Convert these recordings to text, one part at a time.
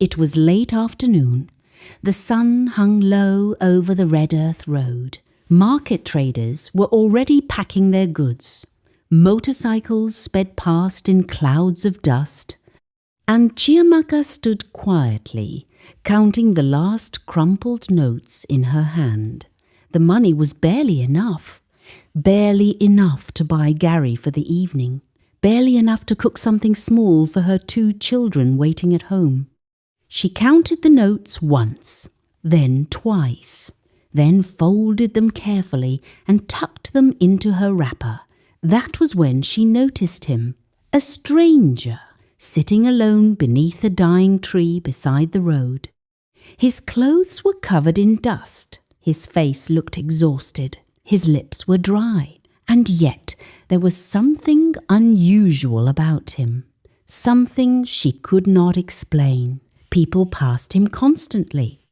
It was late afternoon. The sun hung low over the red earth road. Market traders were already packing their goods. Motorcycles sped past in clouds of dust. And Chiamaka stood quietly, counting the last crumpled notes in her hand. The money was barely enough to buy Gary for the evening, barely enough to cook something small for her 2 children waiting at home. She counted the notes once, then twice, then folded them carefully and tucked them into her wrapper. That was when she noticed him, a stranger, sitting alone beneath a dying tree beside the road. His clothes were covered in dust. His face looked exhausted. His lips were dry. And yet there was something unusual about him, something she could not explain. People passed him constantly.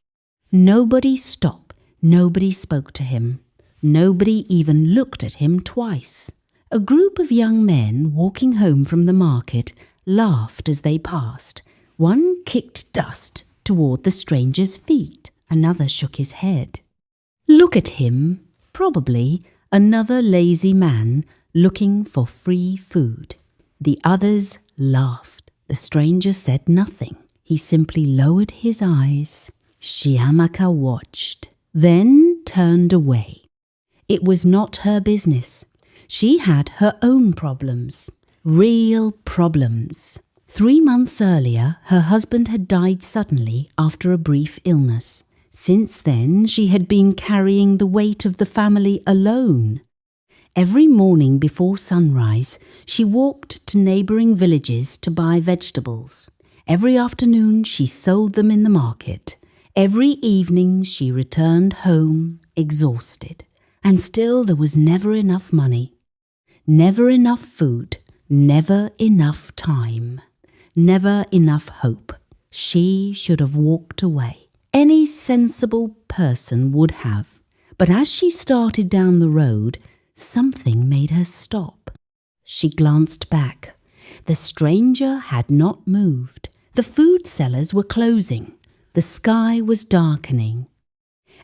Nobody stopped. Nobody spoke to him. Nobody even looked at him twice. A group of young men walking home from the market laughed as they passed. One kicked dust toward the stranger's feet. Another shook his head. Look at him. Probably another lazy man looking for free food. The others laughed. The stranger said nothing. He simply lowered his eyes. Chiamaka watched, then turned away. It was not her business. She had her own problems. Real problems. 3 months earlier, her husband had died suddenly after a brief illness. Since then, she had been carrying the weight of the family alone. Every morning before sunrise, she walked to neighbouring villages to buy vegetables. Every afternoon, she sold them in the market. Every evening, she returned home, exhausted. And still there was never enough money. Never enough food. Never enough time. Never enough hope. She should have walked away. Any sensible person would have. But as she started down the road, something made her stop. She glanced back. The stranger had not moved. The food sellers were closing. The sky was darkening.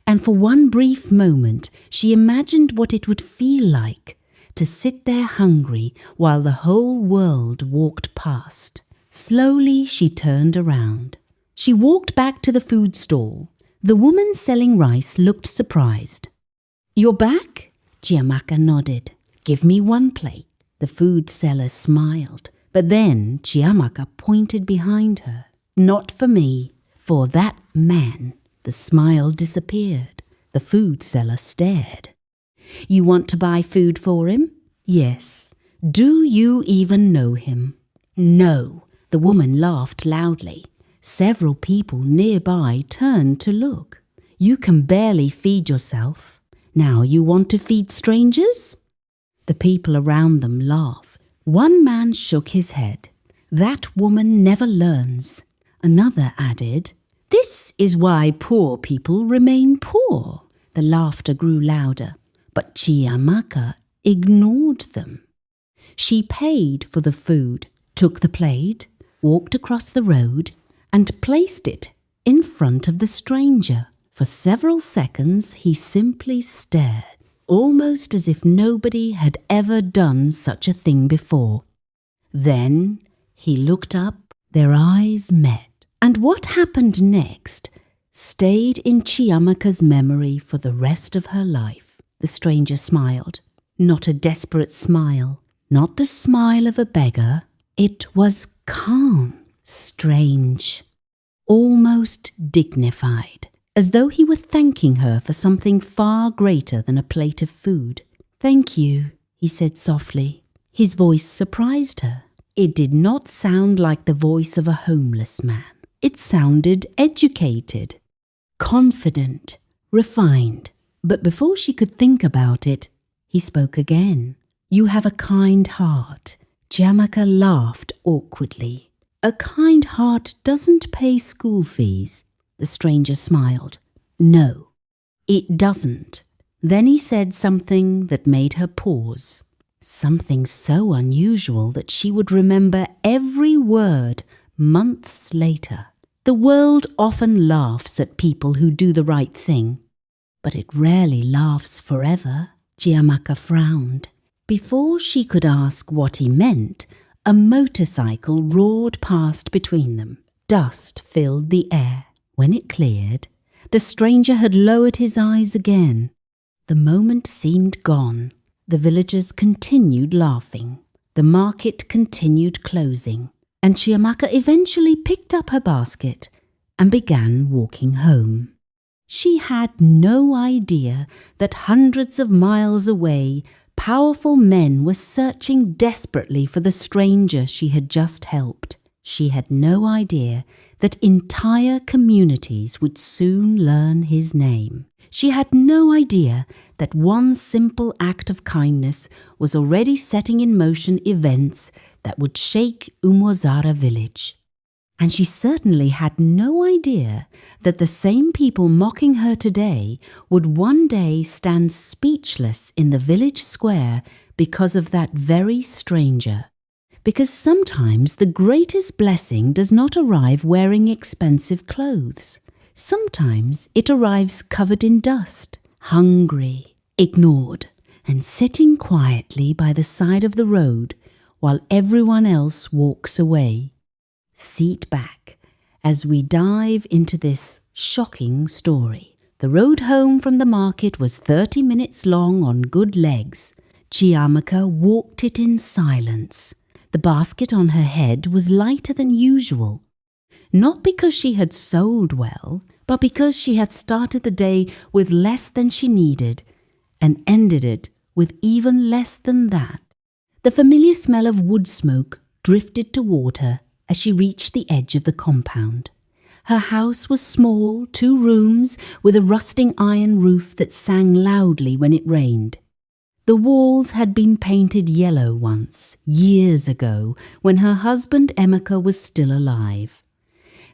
And for one brief moment, she imagined what it would feel like to sit there hungry while the whole world walked past. Slowly she turned around. She walked back to the food stall. The woman selling rice looked surprised. "You're back?" Chiamaka nodded. "Give me 1 plate." The food seller smiled. But then Chiamaka pointed behind her. "Not for me, for that man." The smile disappeared. The food seller stared. "You want to buy food for him?" "Yes." "Do you even know him?" "No." The woman laughed loudly. Several people nearby turned to look. "You can barely feed yourself. Now you want to feed strangers?" The people around them laughed. One man shook his head. "That woman never learns." Another added, "This is why poor people remain poor." The laughter grew louder, but Chiamaka ignored them. She paid for the food, took the plate, walked across the road, and placed it in front of the stranger. For several seconds he simply stared, almost as if nobody had ever done such a thing before. Then he looked up, their eyes met, and what happened next stayed in Chiamaka's memory for the rest of her life. The stranger smiled, not a desperate smile, not the smile of a beggar. It was calm, strange, almost dignified, as though he were thanking her for something far greater than a plate of food. "Thank you," he said softly. His voice surprised her. It did not sound like the voice of a homeless man. It sounded educated, confident, refined. But before she could think about it, he spoke again. "You have a kind heart." Chiamaka laughed awkwardly. "A kind heart doesn't pay school fees." The stranger smiled. "No, it doesn't." Then he said something that made her pause. Something so unusual that she would remember every word months later. The world often laughs at people who do the right thing, but it rarely laughs forever. Chiamaka frowned. Before she could ask what he meant, a motorcycle roared past between them. Dust filled the air. When it cleared, the stranger had lowered his eyes again. The moment seemed gone. The villagers continued laughing. The market continued closing, and Chiamaka eventually picked up her basket and began walking home. She had no idea that hundreds of miles away, powerful men were searching desperately for the stranger she had just helped. She had no idea that entire communities would soon learn his name. She had no idea that one simple act of kindness was already setting in motion events that would shake Umwazara village. And she certainly had no idea that the same people mocking her today would one day stand speechless in the village square because of that very stranger. Because sometimes the greatest blessing does not arrive wearing expensive clothes. Sometimes it arrives covered in dust, hungry, ignored, and sitting quietly by the side of the road while everyone else walks away. Seat back as we dive into this shocking story. The road home from the market was 30 minutes long on good legs. Chiamaka walked it in silence. The basket on her head was lighter than usual. Not because she had sold well, but because she had started the day with less than she needed and ended it with even less than that. The familiar smell of wood smoke drifted toward her as she reached the edge of the compound. Her house was small, 2 rooms with a rusting iron roof that sang loudly when it rained. The walls had been painted yellow once, years ago, when her husband Amaka was still alive.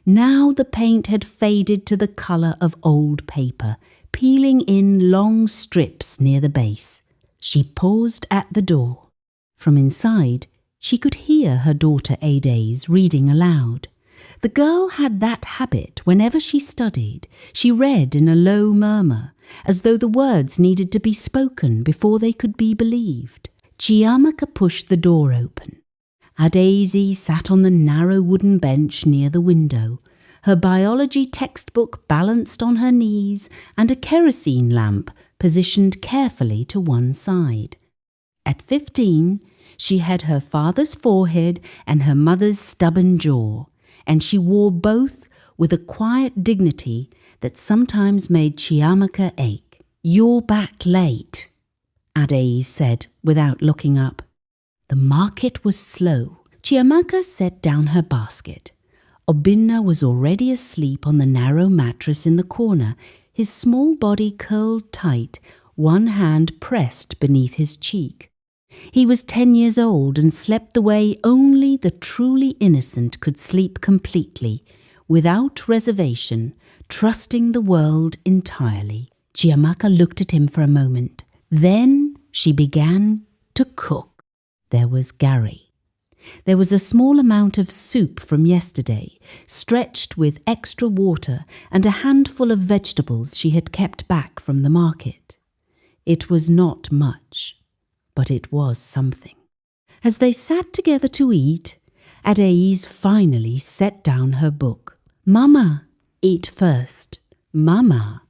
Now the paint had faded to the colour of old paper, peeling in long strips near the base. She paused at the door. From inside, she could hear her daughter Ada's reading aloud. The girl had that habit whenever she studied. She read in a low murmur, as though the words needed to be spoken before they could be believed. Chiamaka pushed the door open. Adaeze sat on the narrow wooden bench near the window, her biology textbook balanced on her knees and a kerosene lamp positioned carefully to one side. At 15, she had her father's forehead and her mother's stubborn jaw, and she wore both with a quiet dignity that sometimes made Chiamaka ache. "You're back late," Adaeze said without looking up. The market was slow. Chiamaka set down her basket. Obinna was already asleep on the narrow mattress in the corner, his small body curled tight, one hand pressed beneath his cheek. He was 10 years old and slept the way only the truly innocent could sleep completely, without reservation, trusting the world entirely. Chiamaka looked at him for a moment. Then she began to cook. There was Gary. There was a small amount of soup from yesterday, stretched with extra water and a handful of vegetables she had kept back from the market. It was not much, but it was something. As they sat together to eat, Adaeze finally set down her book. "Mama, eat first. Mama."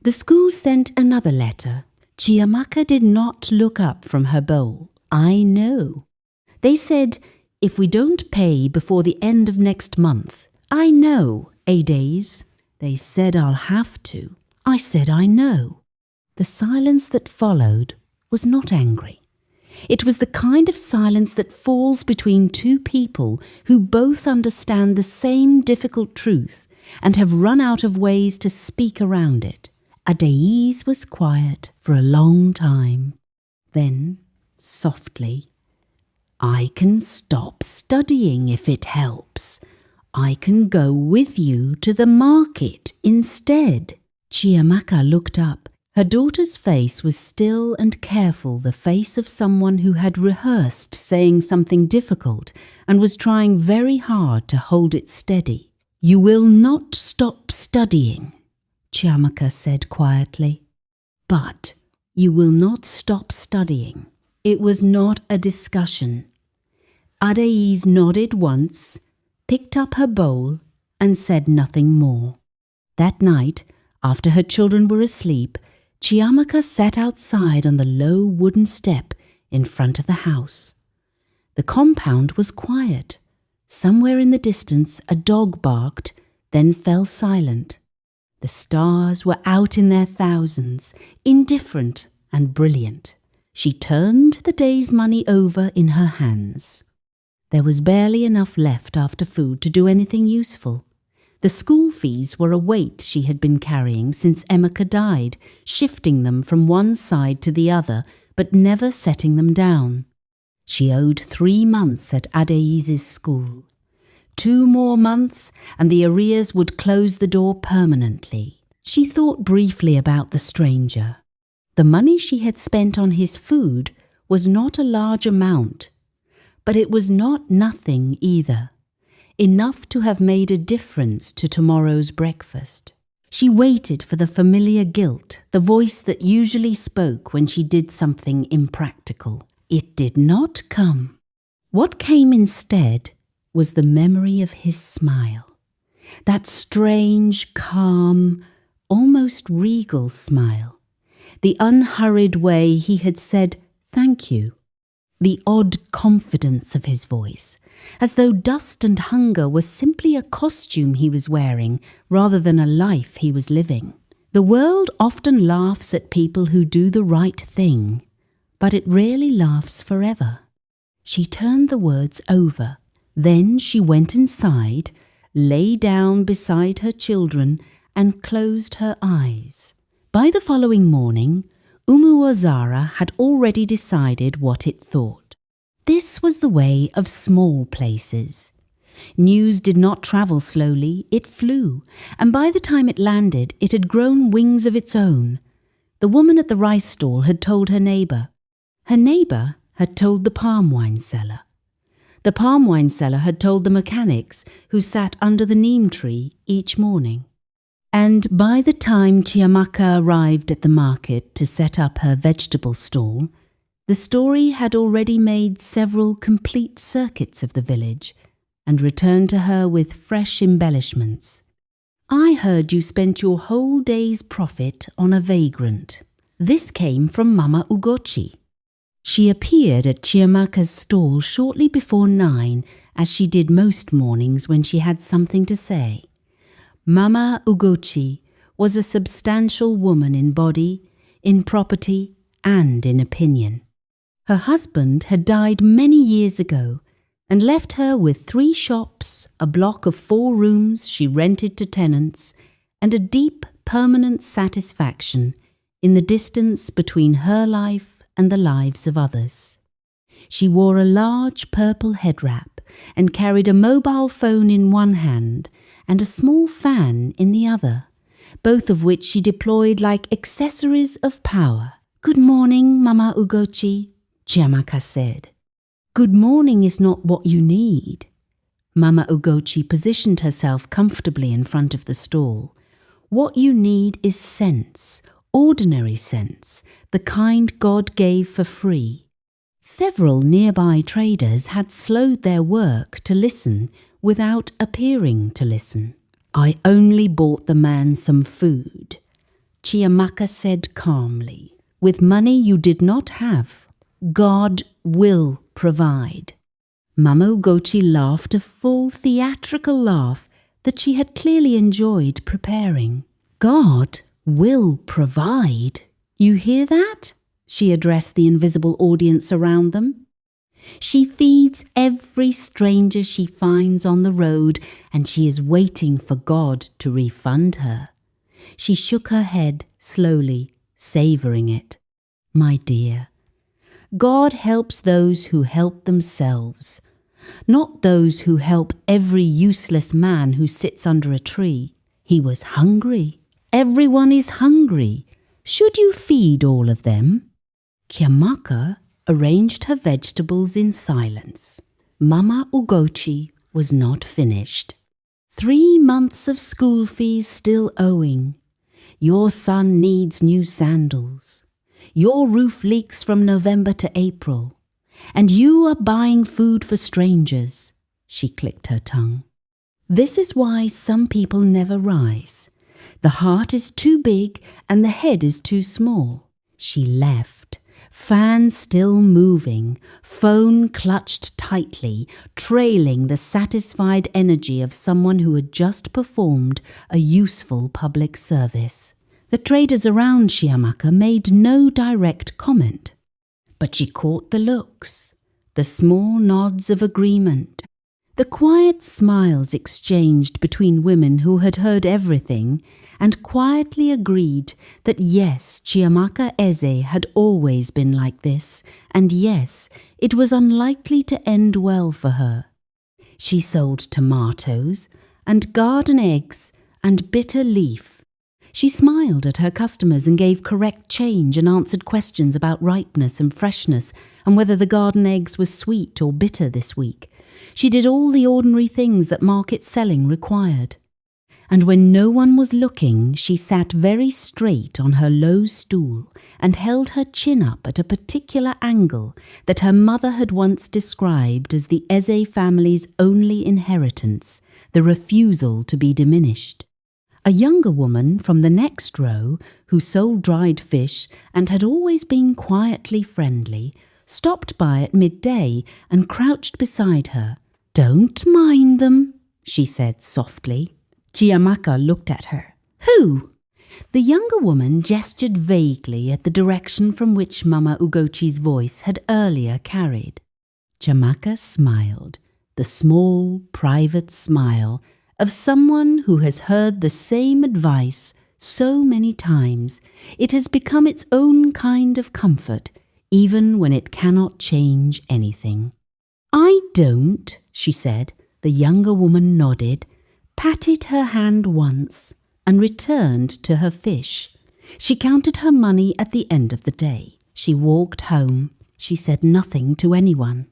The school sent another letter. Chiamaka did not look up from her bowl. "I know. They said, if we don't pay before the end of next month." "I know, Adaeze." "They said I'll have to." "I said I know." The silence that followed was not angry. It was the kind of silence that falls between two people who both understand the same difficult truth and have run out of ways to speak around it. Adaeze was quiet for a long time. Then, softly, "I can stop studying if it helps. I can go with you to the market instead." Chiamaka looked up. Her daughter's face was still and careful, the face of someone who had rehearsed saying something difficult and was trying very hard to hold it steady. "You will not stop studying," Chiamaka said quietly. "But you will not stop studying." It was not a discussion. Adaise nodded once, picked up her bowl, and said nothing more. That night, after her children were asleep, Chiamaka sat outside on the low wooden step in front of the house. The compound was quiet. Somewhere in the distance a dog barked, then fell silent. The stars were out in their thousands, indifferent and brilliant. She turned the day's money over in her hands. There was barely enough left after food to do anything useful. The school fees were a weight she had been carrying since Amaka died, shifting them from one side to the other, but never setting them down. She owed 3 months at Adaise's school. 2 more months, and the arrears would close the door permanently. She thought briefly about the stranger. The money she had spent on his food was not a large amount, but it was not nothing either, enough to have made a difference to tomorrow's breakfast. She waited for the familiar guilt, the voice that usually spoke when she did something impractical. It did not come. What came instead was the memory of his smile, that strange, calm, almost regal smile. The unhurried way he had said thank you, the odd confidence of his voice, as though dust and hunger were simply a costume he was wearing rather than a life he was living. The world often laughs at people who do the right thing, but it rarely laughs forever. She turned the words over. Then she went inside, lay down beside her children, and closed her eyes. By the following morning, Umuwazara had already decided what it thought. This was the way of small places. News did not travel slowly, it flew, and by the time it landed, it had grown wings of its own. The woman at the rice stall had told her neighbour. Her neighbour had told the palm wine seller. The palm wine seller had told the mechanics who sat under the neem tree each morning. And by the time Chiamaka arrived at the market to set up her vegetable stall, the story had already made several complete circuits of the village and returned to her with fresh embellishments. "I heard you spent your whole day's profit on a vagrant." This came from Mama Ugochi. She appeared at Chiamaka's stall shortly before 9, as she did most mornings when she had something to say. Mama Ugochi was a substantial woman in body, in property, and in opinion. Her husband had died many years ago and left her with 3 shops, a block of 4 rooms she rented to tenants, and a deep, permanent satisfaction in the distance between her life and the lives of others. She wore a large purple head wrap and carried a mobile phone in one hand and a small fan in the other, both of which she deployed like accessories of power. "Good morning, Mama Ugochi," Chiamaka said. "Good morning is not what you need." Mama Ugochi positioned herself comfortably in front of the stall. "What you need is sense, ordinary sense, the kind God gave for free." Several nearby traders had slowed their work to listen without appearing to listen. "I only bought the man some food," Chiamaka said calmly. "With money you did not have. God will provide." Mama Ugochi laughed a full theatrical laugh that she had clearly enjoyed preparing. "God will provide. You hear that?" She addressed the invisible audience around them. "She feeds every stranger she finds on the road, and she is waiting for God to refund her." She shook her head slowly, savouring it. "My dear, God helps those who help themselves, not those who help every useless man who sits under a tree. He was hungry. Everyone is hungry. Should you feed all of them?" Chiamaka arranged her vegetables in silence. Mama Ugochi was not finished. 3 months of school fees still owing. Your son needs new sandals. Your roof leaks from November to April. And you are buying food for strangers. She clicked her tongue. This is why some people never rise. The heart is too big and the head is too small. She left, fan still moving, phone clutched tightly, trailing the satisfied energy of someone who had just performed a useful public service. The traders around Chiamaka made no direct comment, but she caught the looks, the small nods of agreement, the quiet smiles exchanged between women who had heard everything and quietly agreed that yes, Chiamaka Eze had always been like this, and yes, it was unlikely to end well for her. She sold tomatoes and garden eggs and bitter leaf. She smiled at her customers and gave correct change and answered questions about ripeness and freshness and whether the garden eggs were sweet or bitter this week. She did all the ordinary things that market selling required. And when no one was looking, she sat very straight on her low stool and held her chin up at a particular angle that her mother had once described as the Eze family's only inheritance, the refusal to be diminished. A younger woman from the next row, who sold dried fish and had always been quietly friendly, stopped by at midday and crouched beside her. "Don't mind them," she said softly. Chiamaka looked at her. "Who?" The younger woman gestured vaguely at the direction from which Mama Ugochi's voice had earlier carried. Chiamaka smiled, the small, private smile of someone who has heard the same advice so many times it has become its own kind of comfort, even when it cannot change anything. "I don't," she said. The younger woman nodded, patted her hand once, and returned to her fish. She counted her money at the end of the day. She walked home. She said nothing to anyone.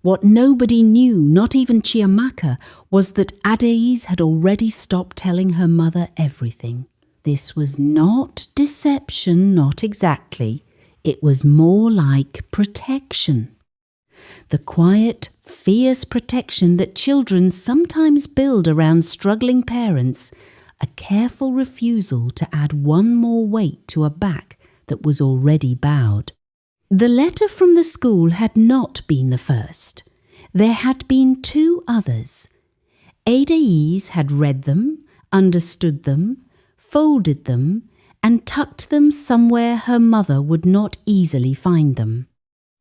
What nobody knew, not even Chiamaka, was that Adéis had already stopped telling her mother everything. This was not deception, not exactly. It was more like protection. The quiet, fierce protection that children sometimes build around struggling parents, a careful refusal to add one more weight to a back that was already bowed. The letter from the school had not been the first. There had been 2 others. Adéis had read them, understood them, folded them, and tucked them somewhere her mother would not easily find them.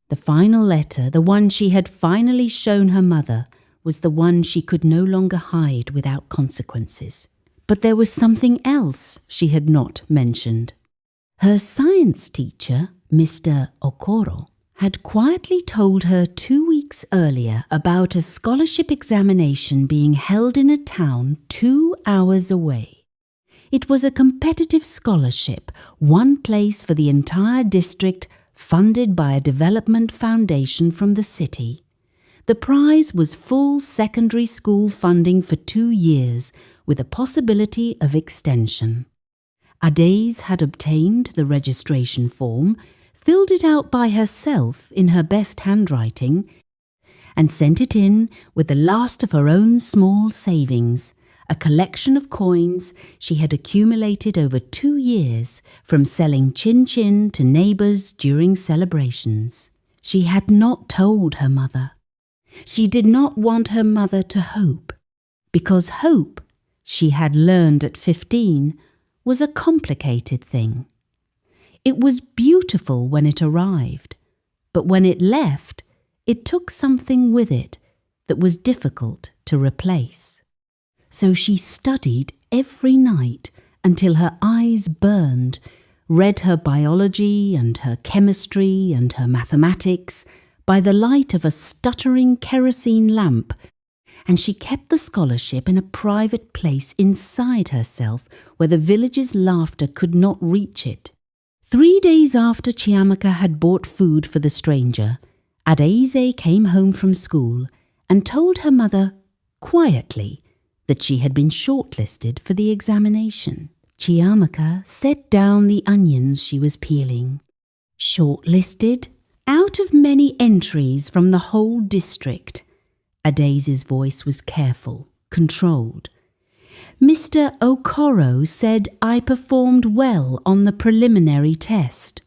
The final letter, the one she had finally shown her mother, was the one she could no longer hide without consequences. But there was something else she had not mentioned. Her science teacher, Mr. Okoro, had quietly told her 2 weeks earlier about a scholarship examination being held in a town 2 hours away. It was a competitive scholarship, one place for the entire district, funded by a development foundation from the city. The prize was full secondary school funding for 2 years, with a possibility of extension. Adéis had obtained the registration form, filled it out by herself in her best handwriting, and sent it in with the last of her own small savings, a collection of coins she had accumulated over 2 years from selling chin-chin to neighbours during celebrations. She had not told her mother. She did not want her mother to hope, because hope, she had learned at 15, was a complicated thing. It was beautiful when it arrived, but when it left, it took something with it that was difficult to replace. So she studied every night until her eyes burned, read her biology and her chemistry and her mathematics by the light of a stuttering kerosene lamp, and she kept the scholarship in a private place inside herself where the village's laughter could not reach it. 3 days after Chiamaka had bought food for the stranger, Adéis came home from school and told her mother, quietly, that she had been shortlisted for the examination. Chiamaka set down the onions she was peeling. Shortlisted? Out of many entries from the whole district. Adese's voice was careful, controlled. Mr. Okoro said I performed well on the preliminary test.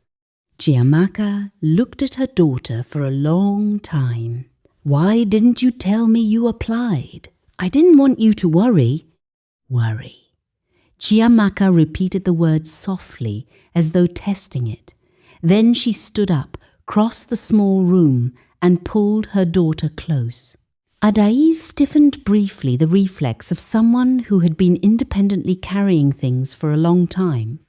Chiamaka looked at her daughter for a long time. Why didn't you tell me you applied? I didn't want you to worry. Worry. Chiamaka repeated the word softly, as though testing it. Then she stood up, crossed the small room, and pulled her daughter close. Adese stiffened briefly, the reflex of someone who had been independently carrying things for a long time,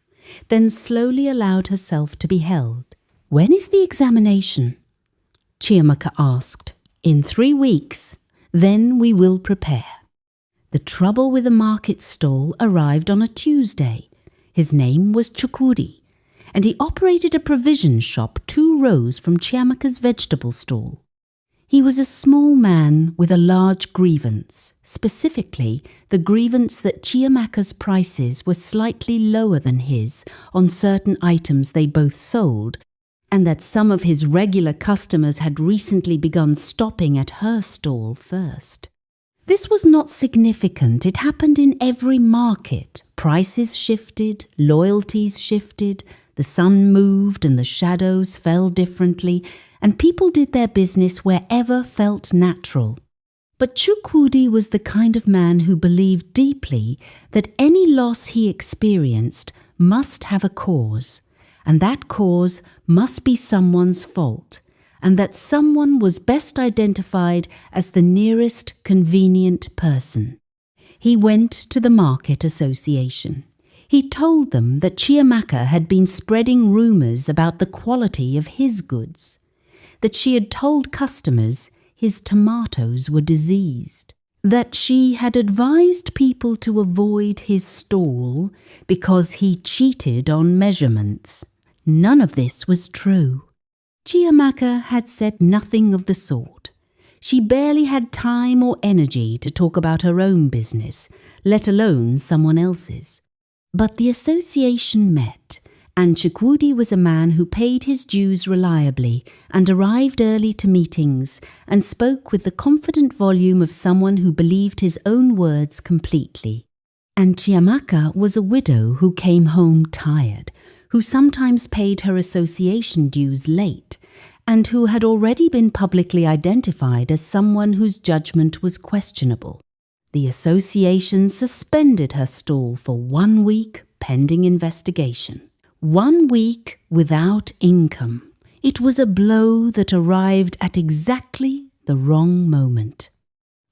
then slowly allowed herself to be held. When is the examination? Chiamaka asked. In 3 weeks. Then we will prepare. The trouble with the market stall arrived on a Tuesday. His name was Chukwudi, and he operated a provision shop 2 rows from Chiamaka's vegetable stall. He was a small man with a large grievance, specifically the grievance that Chiamaka's prices were slightly lower than his on certain items they both sold, and that some of his regular customers had recently begun stopping at her stall first. This was not significant. It happened in every market. Prices shifted, loyalties shifted, the sun moved and the shadows fell differently, and people did their business wherever felt natural. But Chukwudi was the kind of man who believed deeply that any loss he experienced must have a cause, and that cause must be someone's fault, and that someone was best identified as the nearest convenient person. He went to the market association. He told them that Chiamaka had been spreading rumours about the quality of his goods, that she had told customers his tomatoes were diseased, that she had advised people to avoid his stall because he cheated on measurements. None of this was true. Chiamaka had said nothing of the sort. She barely had time or energy to talk about her own business, let alone someone else's. But the association met, and Chukwudi was a man who paid his dues reliably and arrived early to meetings and spoke with the confident volume of someone who believed his own words completely. And Chiamaka was a widow who came home tired, who sometimes paid her association dues late, and who had already been publicly identified as someone whose judgment was questionable. The association suspended her stall for 1 week pending investigation. 1 week without income. It was a blow that arrived at exactly the wrong moment.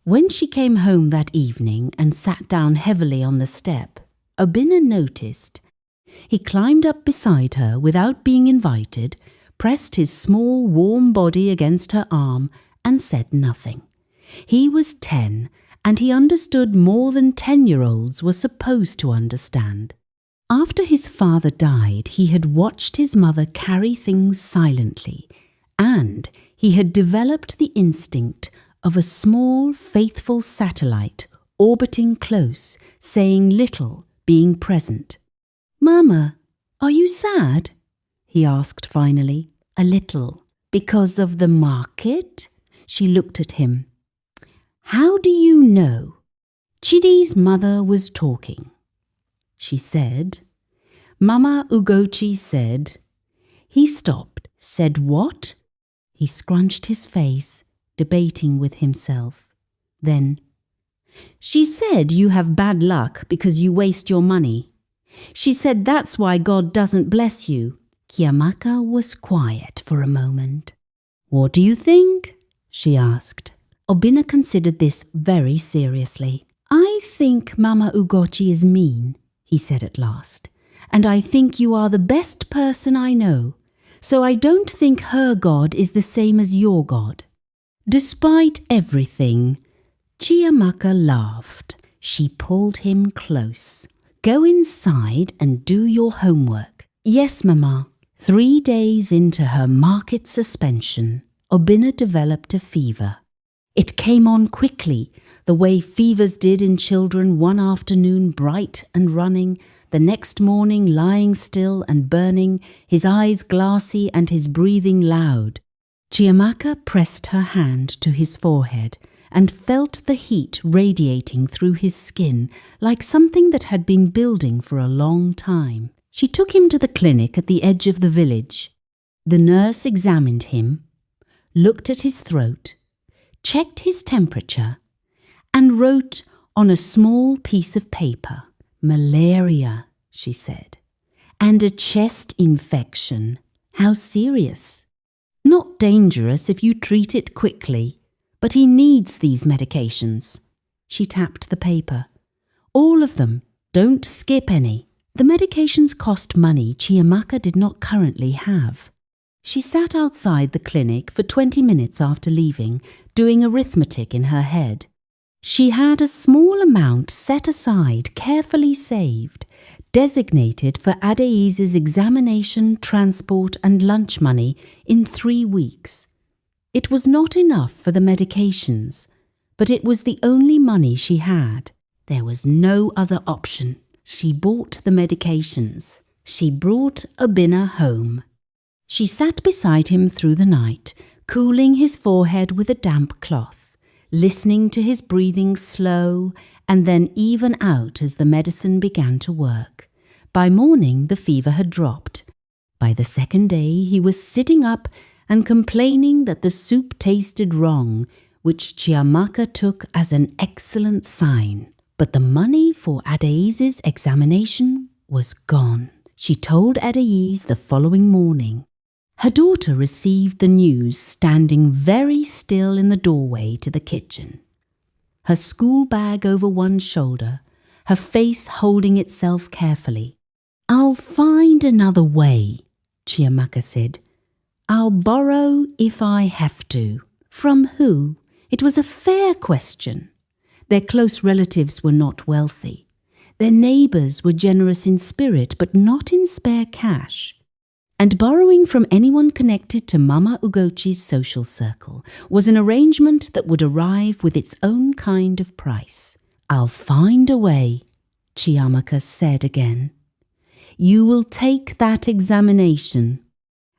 When she came home that evening and sat down heavily on the step, Obinna noticed. He climbed up beside her without being invited, pressed his small, warm body against her arm, and said nothing. He was 10, and he understood more than 10-year-olds were supposed to understand. After his father died, he had watched his mother carry things silently, and he had developed the instinct of a small, faithful satellite orbiting close, saying little, being present. "Mama, are you sad?" he asked finally. "A little. Because of the market?" She looked at him. "How do you know?" Chidi's mother was talking. She said, "Mama Ugochi said." He stopped. "Said what?" He scrunched his face, debating with himself. Then, "She said you have bad luck because you waste your money. She said that's why God doesn't bless you." Chiamaka was quiet for a moment. "What do you think?" she asked. Obinna considered this very seriously. "I think Mama Ugochi is mean," he said at last, "and I think you are the best person I know, so I don't think her God is the same as your God." Despite everything, Chiamaka laughed. She pulled him close. "Go inside and do your homework." "Yes, Mama." 3 days into her market suspension, Obinna developed a fever. It came on quickly, the way fevers did in children, one afternoon bright and running, the next morning lying still and burning, his eyes glassy and his breathing loud. Chiamaka pressed her hand to his forehead and felt the heat radiating through his skin like something that had been building for a long time. She took him to the clinic at the edge of the village. The nurse examined him, looked at his throat, checked his temperature, and wrote on a small piece of paper, "Malaria," she said, "and a chest infection. How serious. Not dangerous if you treat it quickly, but he needs these medications." She tapped the paper. "All of them. Don't skip any." The medications cost money Chiamaka did not currently have. She sat outside the clinic for 20 minutes after leaving, doing arithmetic in her head. She had a small amount set aside, carefully saved, designated for Adeise's examination, transport and lunch money in 3 weeks. It was not enough for the medications, but it was the only money she had. There was no other option. She bought the medications. She brought Obinna home. She sat beside him through the night, cooling his forehead with a damp cloth, listening to his breathing slow and then even out as the medicine began to work. By morning, the fever had dropped. By the second day, he was sitting up and complaining that the soup tasted wrong, which Chiamaka took as an excellent sign. But the money for Adeise's examination was gone. She told Adeise the following morning. Her daughter received the news standing very still in the doorway to the kitchen, her school bag over one shoulder, her face holding itself carefully. "I'll find another way," Chiamaka said. "I'll borrow if I have to." From who? It was a fair question. Their close relatives were not wealthy. Their neighbours were generous in spirit, but not in spare cash. And borrowing from anyone connected to Mama Ugochi's social circle was an arrangement that would arrive with its own kind of price. "I'll find a way," Chiamaka said again. "You will take that examination."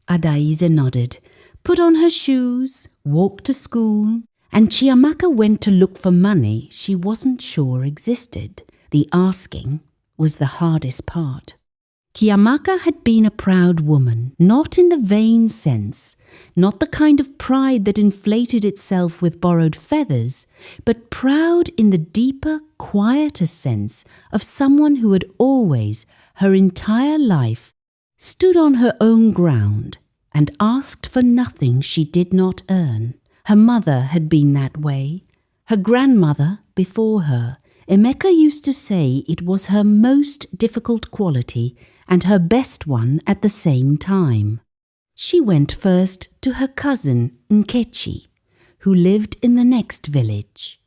Adeise nodded, put on her shoes, walked to school, and Chiamaka went to look for money she wasn't sure existed. The asking was the hardest part. Chiamaka had been a proud woman, not in the vain sense, not the kind of pride that inflated itself with borrowed feathers, but proud in the deeper, quieter sense of someone who had always, her entire life, stood on her own ground and asked for nothing she did not earn. Her mother had been that way, her grandmother before her. Amaka used to say it was her most difficult quality and her best one at the same time. She went first to her cousin Nkechi, who lived in the next village.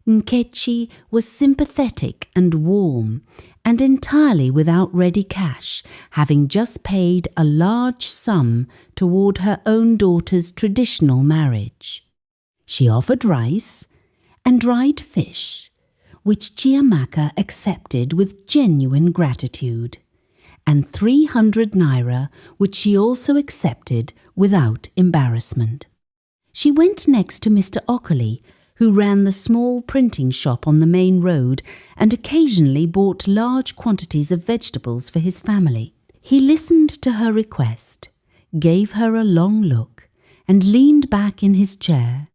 Nkechi was sympathetic and warm, and entirely without ready cash, having just paid a large sum toward her own daughter's traditional marriage. She offered rice and dried fish, which Chiamaka accepted with genuine gratitude, and 300 naira, which she also accepted without embarrassment. She went next to Mr. Okoli, who ran the small printing shop on the main road and occasionally bought large quantities of vegetables for his family. He listened to her request, gave her a long look, and leaned back in his chair.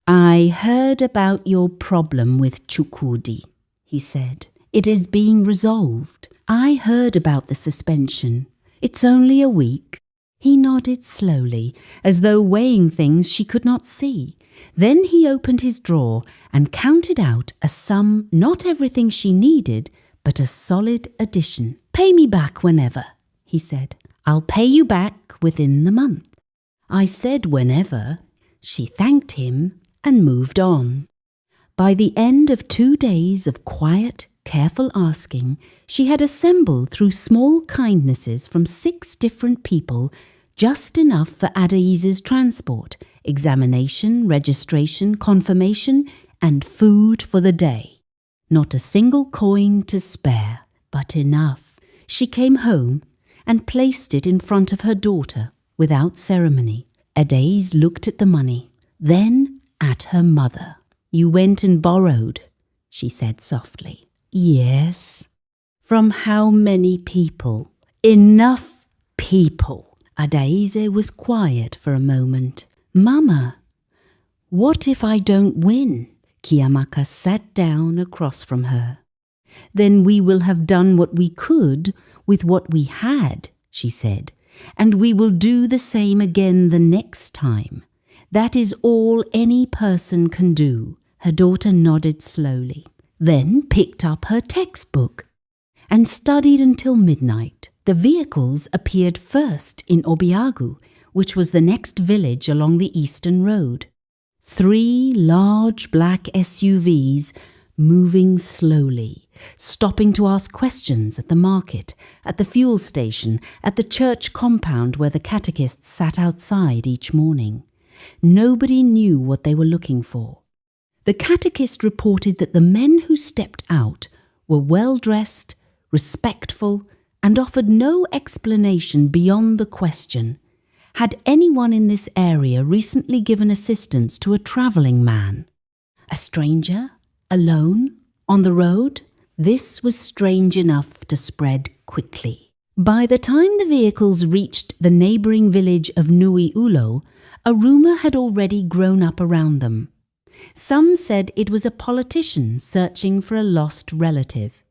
"I heard about your problem with Chukudi," he said. "It is being resolved. I heard about the suspension. It's only a week." He nodded slowly, as though weighing things she could not see. Then he opened his drawer and counted out a sum, not everything she needed, but a solid addition. "Pay me back whenever," he said. "I'll pay you back within the month." I said whenever. She thanked him and moved on. By the end of 2 days of quiet, careful asking, she had assembled through small kindnesses from 6 different people just enough for Adeise's transport, examination, registration, confirmation, and food for the day. Not a single coin to spare, but enough. She came home and placed it in front of her daughter without ceremony. Adaise looked at the money, then at her mother. "You went and borrowed," she said softly. "Yes." "From how many people?" "Enough people." Adaise was quiet for a moment. "Mama, what if I don't win?" Chiamaka sat down across from her. "Then we will have done what we could with what we had," she said, "and we will do the same again the next time. That is all any person can do." Her daughter nodded slowly, then picked up her textbook and studied until midnight. The vehicles appeared first in Obiagu, which was the next village along the eastern road. 3 large black SUVs moving slowly, stopping to ask questions at the market, at the fuel station, at the church compound where the catechists sat outside each morning. Nobody knew what they were looking for. The catechist reported that the men who stepped out were well-dressed, respectful, and offered no explanation beyond the question: had anyone in this area recently given assistance to a travelling man? A stranger? Alone? On the road? This was strange enough to spread quickly. By the time the vehicles reached the neighbouring village of Nui Ulo, a rumour had already grown up around them. Some said it was a politician searching for a lost relative.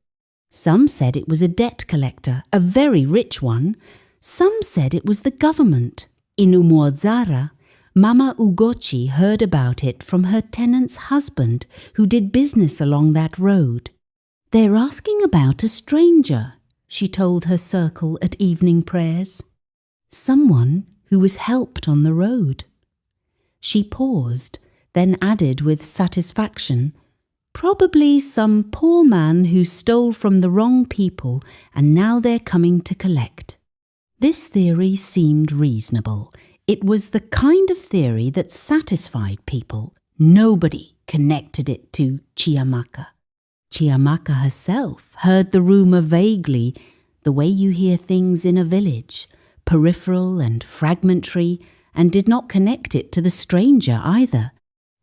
Some said it was a debt collector, a very rich one. Some said it was the government. In Umuozara, Mama Ugochi heard about it from her tenant's husband, who did business along that road. "They're asking about a stranger," she told her circle at evening prayers. "Someone who was helped on the road." She paused, then added with satisfaction, "Probably some poor man who stole from the wrong people and now they're coming to collect." This theory seemed reasonable. It was the kind of theory that satisfied people. Nobody connected it to Chiamaka. Chiamaka herself heard the rumour vaguely, the way you hear things in a village, peripheral and fragmentary, and did not connect it to the stranger either.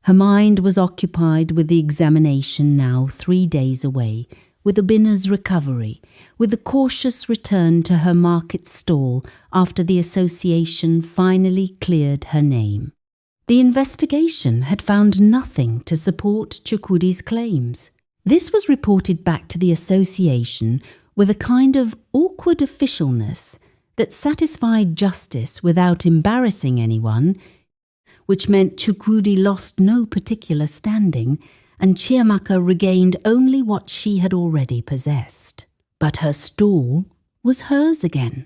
Her mind was occupied with the examination now 3 days away, with Obina's recovery, with the cautious return to her market stall after the association finally cleared her name. The investigation had found nothing to support Chukwudi's claims. This was reported back to the association with a kind of awkward officialness that satisfied justice without embarrassing anyone, which meant Chukwudi lost no particular standing and Chiamaka regained only what she had already possessed. But her stall was hers again.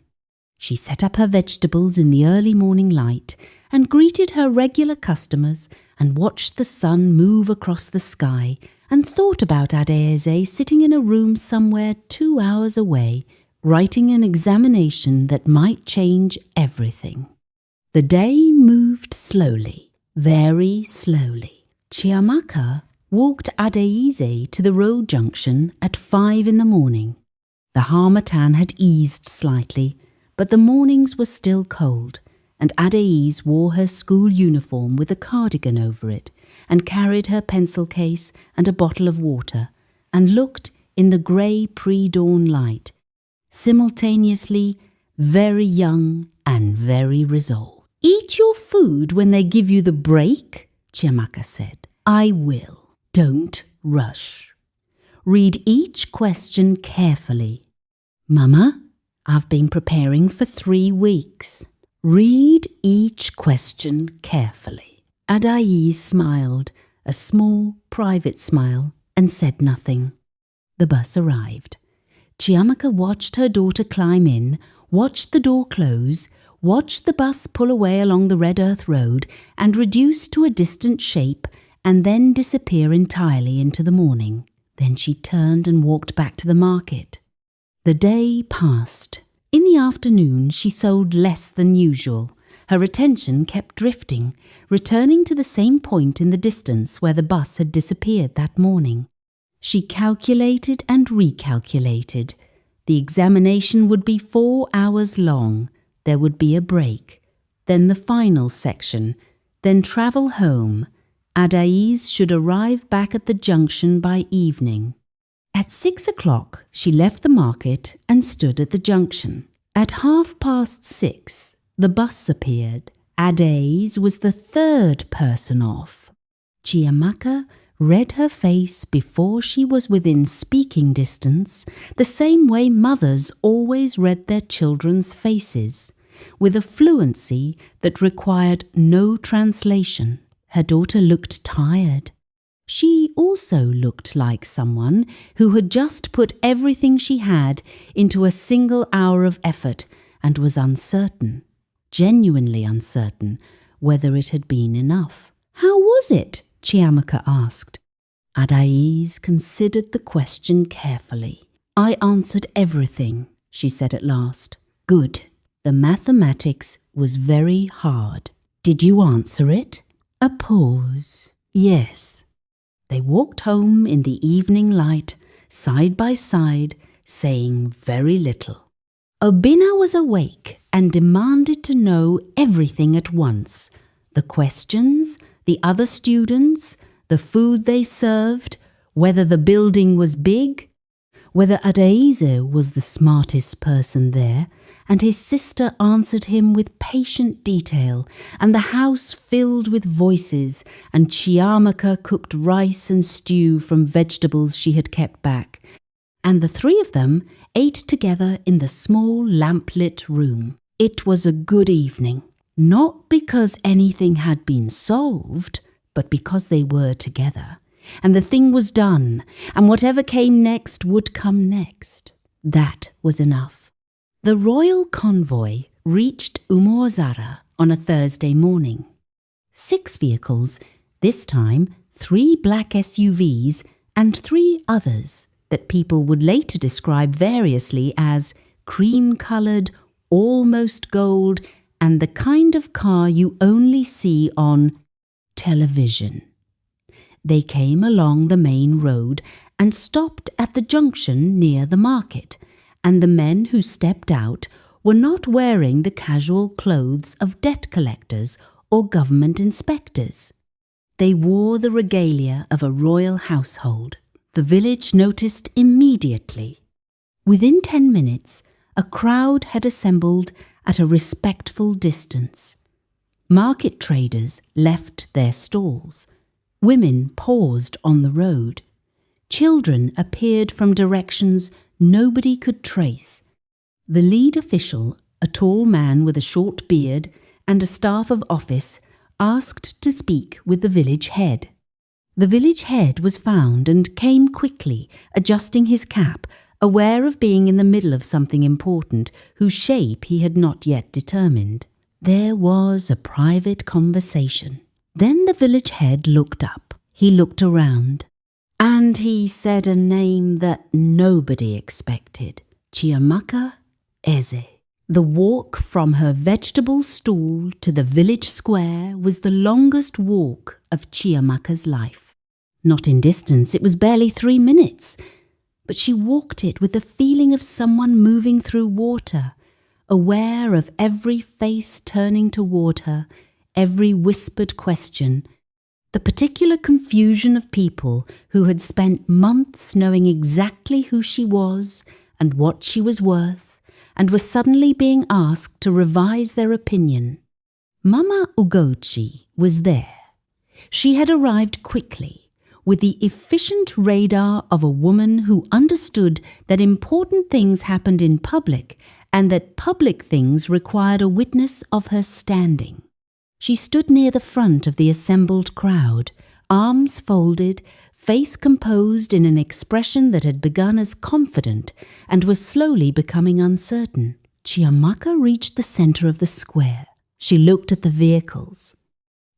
She set up her vegetables in the early morning light and greeted her regular customers and watched the sun move across the sky and thought about Adaeze sitting in a room somewhere 2 hours away, writing an examination that might change everything. The day moved slowly, very slowly. Chiamaka walked Adaeze to the road junction at 5 in the morning. The harmattan had eased slightly, but the mornings were still cold, and Adaeze wore her school uniform with a cardigan over it, and carried her pencil case and a bottle of water, and looked in the grey pre-dawn light, simultaneously very young and very resolved. "Eat your food when they give you the break," Chiamaka said. "I will. Don't rush. Read each question carefully." "Mama, I've been preparing for 3 weeks." "Read each question carefully." Adaeze smiled, a small, private smile, and said nothing. The bus arrived. Chiamaka watched her daughter climb in, watched the door close, watched the bus pull away along the red earth road and reduce to a distant shape and then disappear entirely into the morning. Then she turned and walked back to the market. The day passed. In the afternoon she sold less than usual. Her attention kept drifting, returning to the same point in the distance where the bus had disappeared that morning. She calculated and recalculated. The examination would be 4 hours long. There would be a break. Then the final section. Then travel home. Adaiz should arrive back at the junction by evening. At 6 o'clock, she left the market and stood at the junction. At 6:30, the bus appeared. Adaiz was the third person off. Chiamaka read her face before she was within speaking distance, the same way mothers always read their children's faces, with a fluency that required no translation. Her daughter looked tired. She also looked like someone who had just put everything she had into a single hour of effort and was uncertain, genuinely uncertain, whether it had been enough. "How was it?" Chiamaka asked. Adaiz considered the question carefully. "I answered everything," she said at last. "Good. The mathematics was very hard. Did you answer it?" A pause. "Yes." They walked home in the evening light, side by side, saying very little. Obina was awake and demanded to know everything at once. The questions, the other students, the food they served, whether the building was big, whether Adaize was the smartest person there, and his sister answered him with patient detail, and the house filled with voices, and Chiamaka cooked rice and stew from vegetables she had kept back, and the three of them ate together in the small lamp-lit room. It was a good evening, not because anything had been solved, but because they were together, and the thing was done, and whatever came next would come next. That was enough. The royal convoy reached Umuozara on a Thursday morning. 6 vehicles, this time 3 black SUVs and 3 others that people would later describe variously as cream-coloured, almost gold, and the kind of car you only see on television. They came along the main road and stopped at the junction near the market, and the men who stepped out were not wearing the casual clothes of debt collectors or government inspectors. They wore the regalia of a royal household. The village noticed immediately. Within 10 minutes, a crowd had assembled at a respectful distance. Market traders left their stalls. Women paused on the road. Children appeared from directions nobody could trace. The lead official, a tall man with a short beard and a staff of office, asked to speak with the village head. The village head was found and came quickly, adjusting his cap, aware of being in the middle of something important, whose shape he had not yet determined. There was a private conversation. Then the village head looked up. He looked around. And he said a name that nobody expected. Chiamaka Eze. The walk from her vegetable stall to the village square was the longest walk of Chiamaka's life. Not in distance, it was barely 3 minutes, but she walked it with the feeling of someone moving through water, aware of every face turning toward her, every whispered question, the particular confusion of people who had spent months knowing exactly who she was and what she was worth, and were suddenly being asked to revise their opinion. Mama Ugochi was there. She had arrived quickly, with the efficient radar of a woman who understood that important things happened in public and that public things required a witness of her standing. She stood near the front of the assembled crowd, arms folded, face composed in an expression that had begun as confident and was slowly becoming uncertain. Chiamaka reached the center of the square. She looked at the vehicles.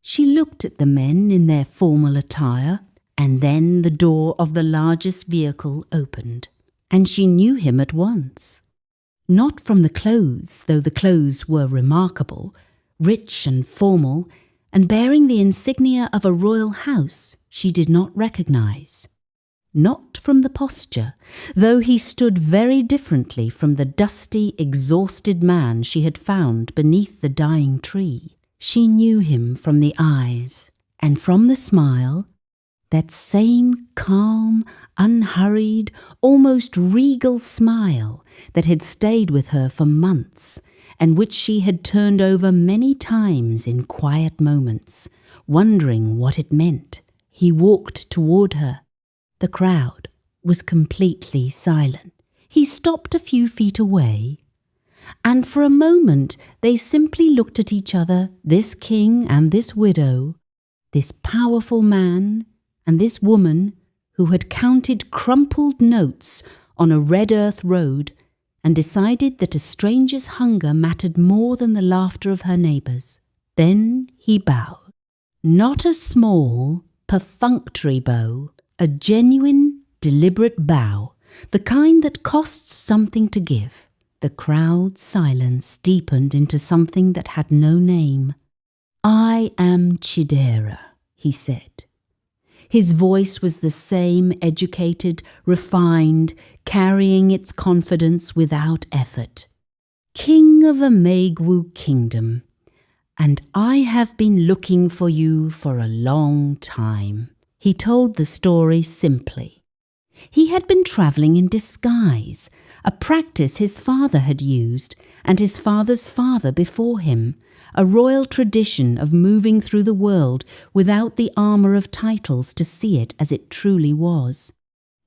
She looked at the men in their formal attire, and then the door of the largest vehicle opened, and she knew him at once. Not from the clothes, though the clothes were remarkable, rich and formal, and bearing the insignia of a royal house she did not recognize. Not from the posture, though he stood very differently from the dusty, exhausted man she had found beneath the dying tree. She knew him from the eyes, and from the smile, that same calm, unhurried, almost regal smile that had stayed with her for months, and which she had turned over many times in quiet moments, wondering what it meant. He walked toward her. The crowd was completely silent. He stopped a few feet away, and for a moment they simply looked at each other, this king and this widow, this powerful man and this woman who had counted crumpled notes on a red earth road and decided that a stranger's hunger mattered more than the laughter of her neighbours. Then he bowed. Not a small, perfunctory bow, a genuine, deliberate bow, the kind that costs something to give. The crowd's silence deepened into something that had no name. "I am Chidera," he said. His voice was the same, educated, refined, carrying its confidence without effort. "King of a Megwu kingdom, and I have been looking for you for a long time." He told the story simply. He had been travelling in disguise, a practice his father had used, and his father's father before him, a royal tradition of moving through the world without the armour of titles to see it as it truly was.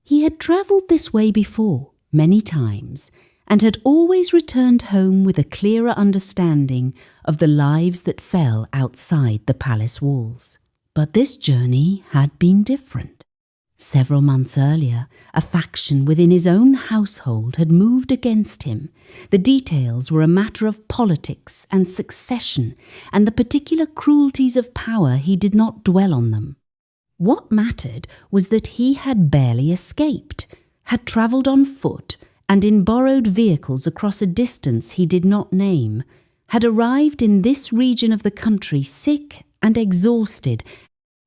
He had travelled this way before, many times, and had always returned home with a clearer understanding of the lives that fell outside the palace walls. But this journey had been different. Several months earlier, a faction within his own household had moved against him. The details were a matter of politics and succession, and the particular cruelties of power he did not dwell on them. What mattered was that he had barely escaped, had travelled on foot and in borrowed vehicles across a distance he did not name, had arrived in this region of the country sick and exhausted,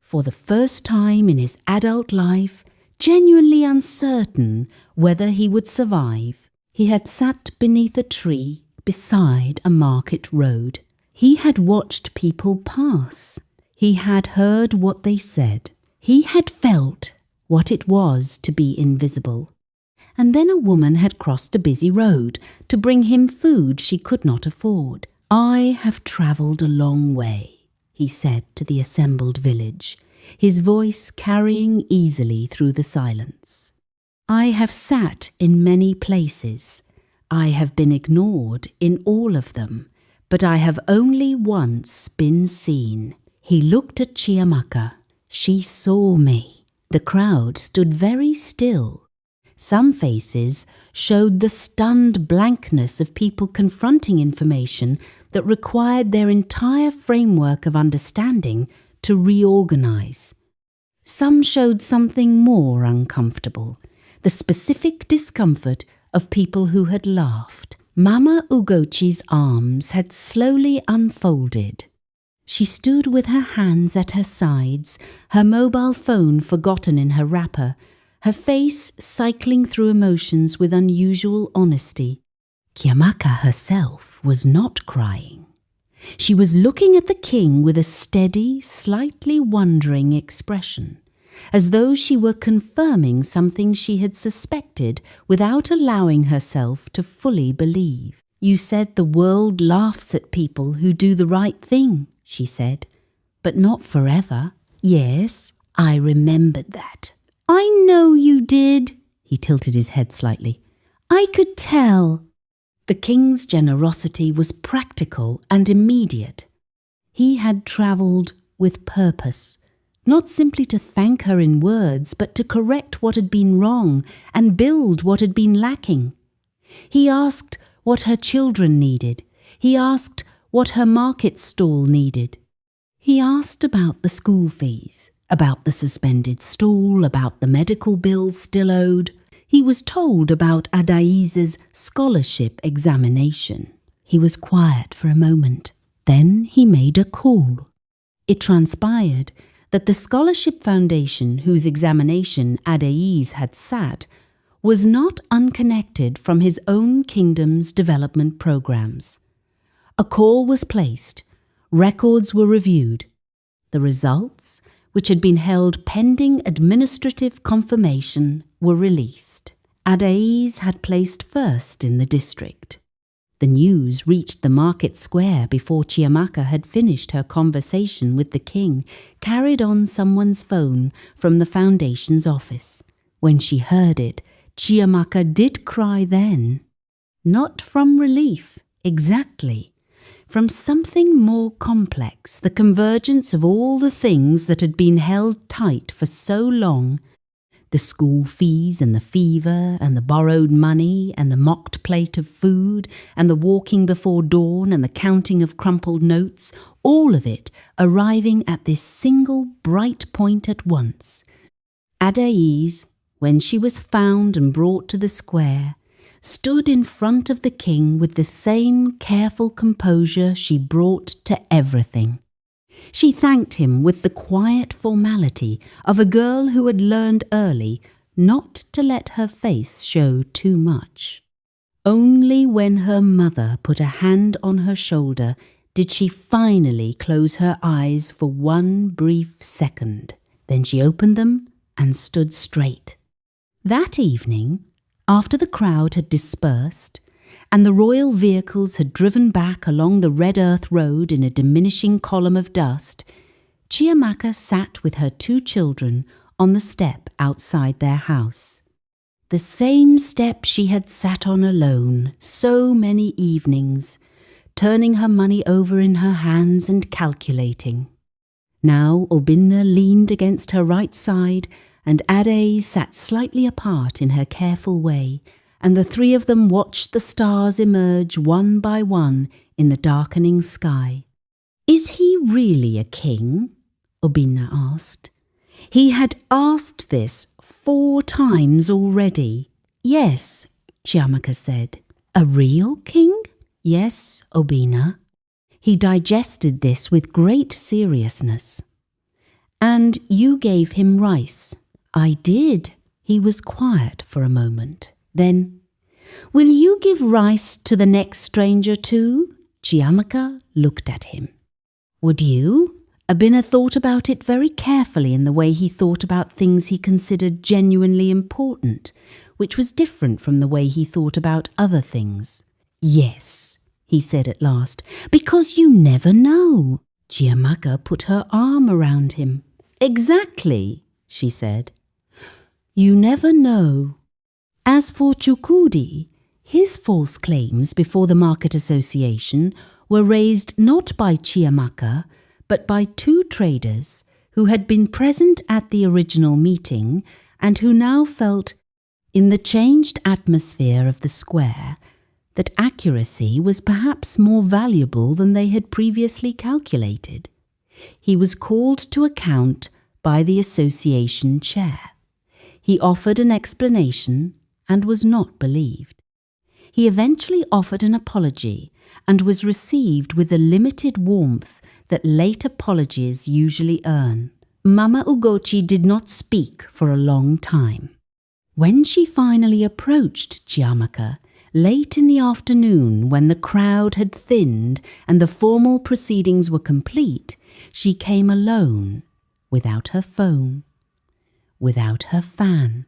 for the first time in his adult life, genuinely uncertain whether he would survive. He had sat beneath a tree beside a market road. He had watched people pass. He had heard what they said. He had felt what it was to be invisible. And then a woman had crossed a busy road to bring him food she could not afford. "I have travelled a long way," he said to the assembled village, his voice carrying easily through the silence. "I have sat in many places. I have been ignored in all of them, but I have only once been seen." He looked at Chiamaka. She saw me. The crowd stood very still. Some faces showed the stunned blankness of people confronting information that required their entire framework of understanding to reorganize. Some showed something more uncomfortable, the specific discomfort of people who had laughed. Mama Ugochi's arms had slowly unfolded. She stood with her hands at her sides, her mobile phone forgotten in her wrapper, her face cycling through emotions with unusual honesty. Chiamaka herself was not crying. She was looking at the king with a steady, slightly wondering expression, as though she were confirming something she had suspected without allowing herself to fully believe. "You said the world laughs at people who do the right thing," she said, "but not forever." "Yes, I remembered that." "I know you did." He tilted his head slightly. "I could tell." The king's generosity was practical and immediate. He had travelled with purpose, not simply to thank her in words, but to correct what had been wrong and build what had been lacking. He asked what her children needed. He asked what her market stall needed. He asked about the school fees, about the suspended stall, about the medical bills still owed. He was told about Adaize's scholarship examination. He was quiet for a moment. Then he made a call. It transpired that the scholarship foundation whose examination Ades had sat was not unconnected from his own kingdom's development programs. A call was placed, records were reviewed. The results, which had been held pending administrative confirmation, were released. Ades had placed first in the district. The news reached the market square before Chiamaka had finished her conversation with the king, carried on someone's phone from the foundation's office. When she heard it, Chiamaka did cry then. Not from relief, exactly. From something more complex, the convergence of all the things that had been held tight for so long. The school fees and the fever and the borrowed money and the mocked plate of food and the walking before dawn and the counting of crumpled notes, all of it arriving at this single bright point at once. Ades, when she was found and brought to the square, stood in front of the king with the same careful composure she brought to everything. She thanked him with the quiet formality of a girl who had learned early not to let her face show too much. Only when her mother put a hand on her shoulder did she finally close her eyes for one brief second. Then she opened them and stood straight. That evening, after the crowd had dispersed, and the royal vehicles had driven back along the red earth road in a diminishing column of dust, Chiamaka sat with her 2 children on the step outside their house. The same step she had sat on alone so many evenings, turning her money over in her hands and calculating. Now Obinna leaned against her right side, and Ades sat slightly apart in her careful way, and the 3 of them watched the stars emerge one by one in the darkening sky. "Is he really a king?" Obinna asked. He had asked this 4 times already. "Yes," Chiamaka said. "A real king?" "Yes, Obinna." He digested this with great seriousness. "And you gave him rice?" "I did." He was quiet for a moment. Then, "Will you give rice to the next stranger too?" Chiamaka looked at him. "Would you?" Obinna thought about it very carefully in the way he thought about things he considered genuinely important, which was different from the way he thought about other things. "Yes," he said at last, "because you never know." Chiamaka put her arm around him. "Exactly," she said. "You never know." As for Chukudi, his false claims before the Market Association were raised not by Chiamaka, but by 2 traders who had been present at the original meeting and who now felt, in the changed atmosphere of the square, that accuracy was perhaps more valuable than they had previously calculated. He was called to account by the association chair. He offered an explanation and was not believed. He eventually offered an apology and was received with the limited warmth that late apologies usually earn. Mama Ugochi did not speak for a long time. When she finally approached Chiamaka, late in the afternoon when the crowd had thinned and the formal proceedings were complete, she came alone, without her phone, without her fan.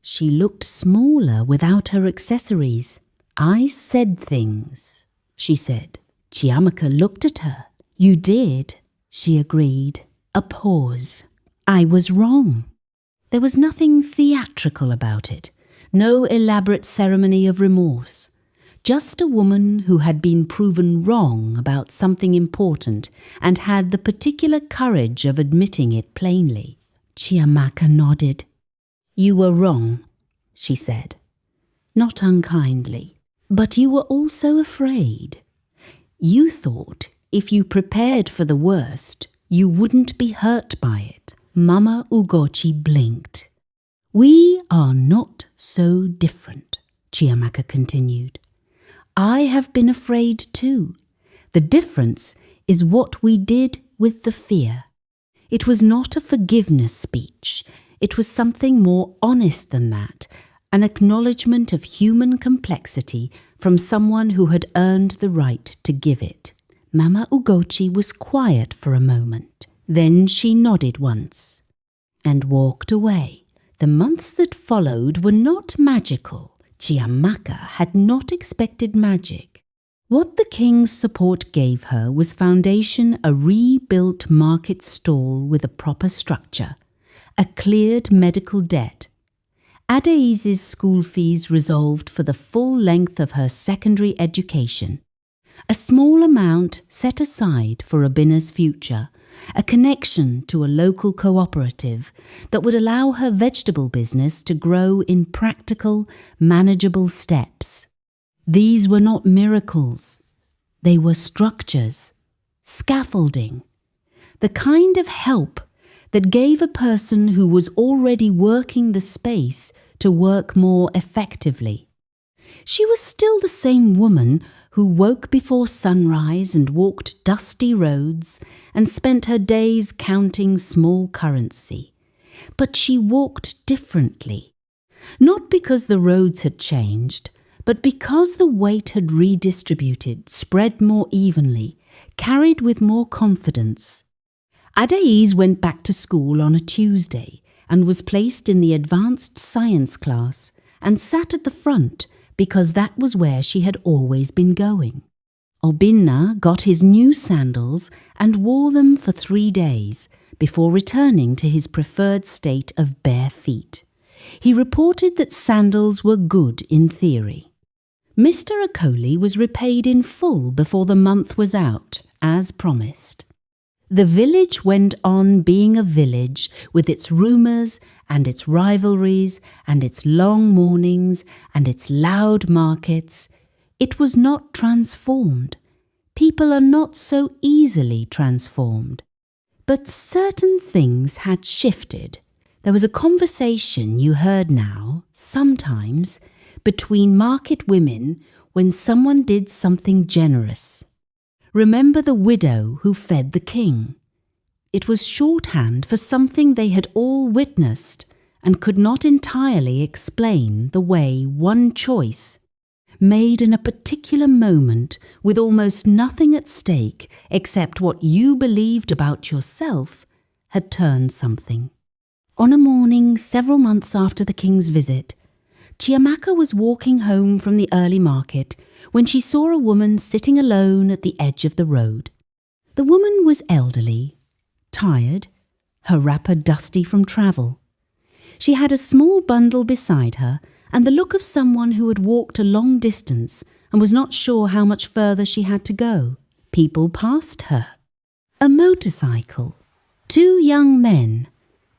She looked smaller without her accessories. "I said things," she said. Chiamaka looked at her. "You did," she agreed. A pause. "I was wrong." There was nothing theatrical about it, no elaborate ceremony of remorse. Just a woman who had been proven wrong about something important and had the particular courage of admitting it plainly. Chiamaka nodded. "You were wrong," she said, not unkindly. "But you were also afraid. You thought if you prepared for the worst, you wouldn't be hurt by it." Mama Ugochi blinked. "We are not so different," Chiamaka continued. "I have been afraid too. The difference is what we did with the fear. It was not a forgiveness speech. It was something more honest than that, an acknowledgement of human complexity from someone who had earned the right to give it. Mama Ugochi was quiet for a moment. Then she nodded once and walked away. The months that followed were not magical. Chiamaka had not expected magic. What the king's support gave her was foundation, a rebuilt market stall with a proper structure, a cleared medical debt. Adeise's school fees resolved for the full length of her secondary education, a small amount set aside for Abina's future, a connection to a local cooperative that would allow her vegetable business to grow in practical, manageable steps. These were not miracles. They were structures, scaffolding, the kind of help that gave a person who was already working the space to work more effectively. She was still the same woman who woke before sunrise and walked dusty roads and spent her days counting small currency. But she walked differently, not because the roads had changed, but because the weight had redistributed, spread more evenly, carried with more confidence. Adeise went back to school on a Tuesday and was placed in the advanced science class and sat at the front because that was where she had always been going. Obinna got his new sandals and wore them for 3 days before returning to his preferred state of bare feet. He reported that sandals were good in theory. Mr. Akoli was repaid in full before the month was out, as promised. The village went on being a village with its rumours and its rivalries and its long mornings and its loud markets. It was not transformed. People are not so easily transformed. But certain things had shifted. There was a conversation you heard now, sometimes, between market women when someone did something generous. Remember the widow who fed the king. It was shorthand for something they had all witnessed and could not entirely explain the way one choice, made in a particular moment with almost nothing at stake except what you believed about yourself, had turned something. On a morning several months after the king's visit, Chiamaka was walking home from the early market when she saw a woman sitting alone at the edge of the road. The woman was elderly, tired, her wrapper dusty from travel. She had a small bundle beside her and the look of someone who had walked a long distance and was not sure how much further she had to go. People passed her. A motorcycle, 2 young men,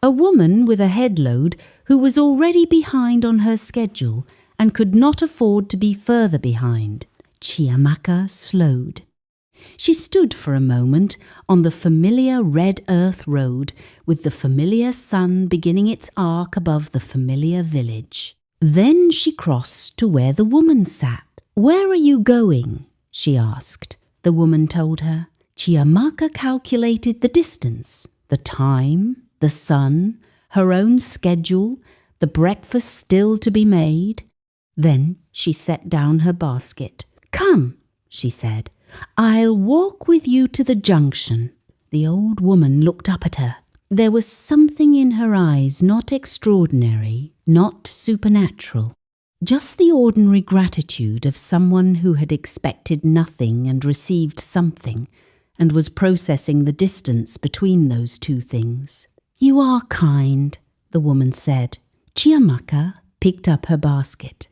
a woman with a headload who was already behind on her schedule and could not afford to be further behind. Chiamaka slowed. She stood for a moment on the familiar red earth road with the familiar sun beginning its arc above the familiar village. Then she crossed to where the woman sat. "Where are you going?" she asked. The woman told her. Chiamaka calculated the distance, the time, the sun, her own schedule, the breakfast still to be made. Then she set down her basket. "Come," she said, "I'll walk with you to the junction." The old woman looked up at her. There was something in her eyes not extraordinary, not supernatural, just the ordinary gratitude of someone who had expected nothing and received something, and was processing the distance between those two things. "You are kind," the woman said. Chiamaka picked up her basket.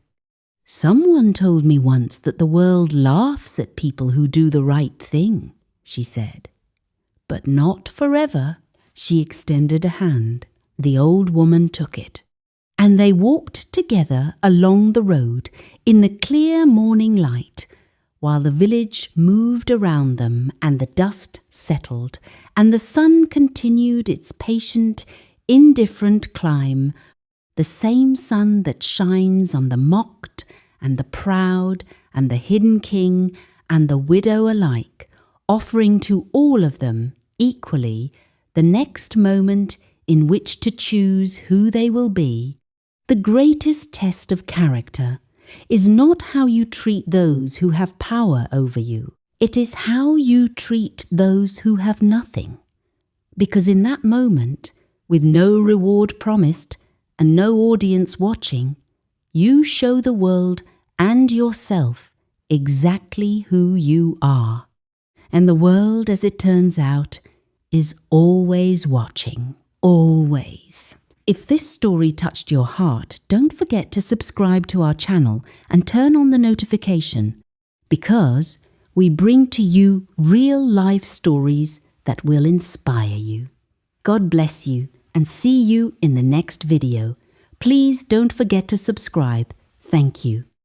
"Someone told me once that the world laughs at people who do the right thing," she said. "But not forever." She extended a hand. The old woman took it. And they walked together along the road in the clear morning light, while the village moved around them and the dust settled, and the sun continued its patient, indifferent climb, the same sun that shines on the mocked and the proud and the hidden king and the widow alike, offering to all of them equally the next moment in which to choose who they will be, the greatest test of character is not how you treat those who have power over you. It is how you treat those who have nothing. Because in that moment, with no reward promised and no audience watching, you show the world and yourself exactly who you are. And the world, as it turns out, is always watching. Always. If this story touched your heart, don't forget to subscribe to our channel and turn on the notification, because we bring to you real-life stories that will inspire you. God bless you and see you in the next video. Please don't forget to subscribe. Thank you.